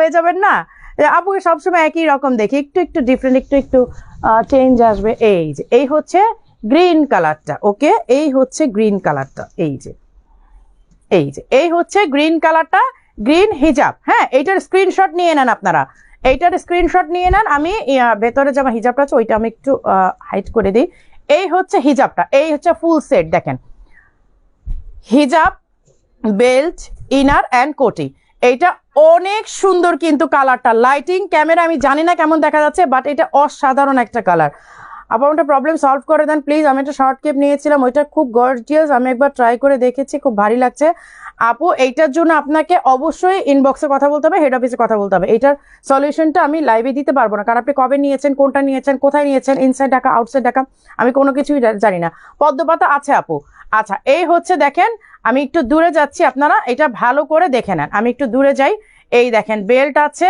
হয়ে যাবেন না, আপুকে সবসময় একই রকম দেখি, একটু একটু ডিফারেন্ট, একটু একটু চেঞ্জ আসবে। এই যে এই হচ্ছে গ্রিন কালারটা, ওকে, এই হচ্ছে গ্রিন কালারটা, এই যে এই হচ্ছে গ্রিন কালারটা, গ্রিন হিজাব। হ্যাঁ, এইটার স্ক্রিনশট নিয়ে নেন আপনারা, এইটার স্ক্রিনশট নিয়ে নেন। আমি ভেতরে যে আমার হিজাবটা আছে ওইটা আমি একটু হাইড করে দিই। এই হচ্ছে হিজাবটা, এই হচ্ছে ফুল সেট, দেখেন হিজাব, বেল্ট, ইনার অ্যান্ড কোটি। এইটা অনেক সুন্দর কিন্তু কালারটা, লাইটিং ক্যামেরা আমি জানি না কেমন দেখা যাচ্ছে, বাট এটা অসাধারণ একটা কালার। আপনার একটা প্রবলেম সলভ করে দেন প্লিজ। আমি একটা শর্ট কেপ নিয়েছিলাম, ওইটা খুব গর্জিয়াস, আমি একবার ট্রাই করে দেখেছি, খুব ভারী লাগছে। আপু এইটার জন্য আপনাকে অবশ্যই ইনবক্সে কথা বলতে হবে, হেড অফিসে কথা বলতে হবে। এইটার সলিউশনটা আমি লাইভে দিতে পারবো না, কারণ আপনি কবে নিয়েছেন, কোনটা নিয়েছেন, কোথায় নিয়েছেন, ইনসাইড ঢাকা আউটসাইড ঢাকা, আমি কোনো কিছুই জানি না। পদ্মপাতা আছে আপু। আচ্ছা, এই হচ্ছে দেখেন, আমি একটু দূরে যাচ্ছি, আপনারা এটা ভালো করে দেখে নেন, আমি একটু দূরে যাই। এই দেখেন বেল্ট আছে,